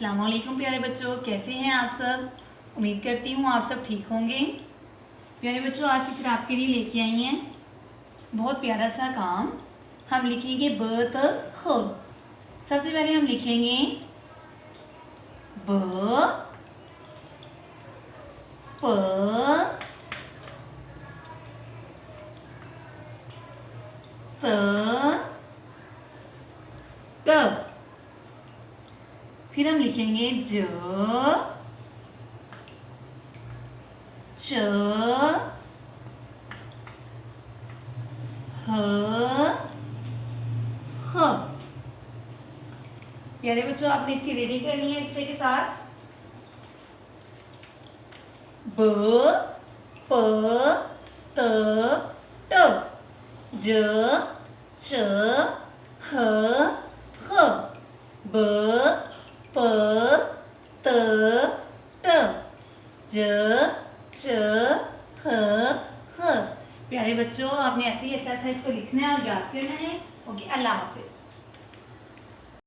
अस्सलाम वालेकुम प्यारे बच्चों, कैसे हैं आप सब। उम्मीद करती हूँ आप सब ठीक होंगे। प्यारे बच्चों, आज टीचर आपके लिए लेके आई हैं बहुत प्यारा सा काम। हम लिखेंगे ब त ख। सबसे पहले हम लिखेंगे ब प त ट। फिर हम लिखेंगे ज च ह ख। प्यारे बच्चों, आपने इसकी रीडिंग करनी है टीचर के साथ। ब प त ट ज च ह ख। ब प त ट ज च ह ख। प्यारे बच्चों, आपने ऐसे ही अच्छा इसको लिखना है और याद करना है। ओके, अल्लाह हाफिज।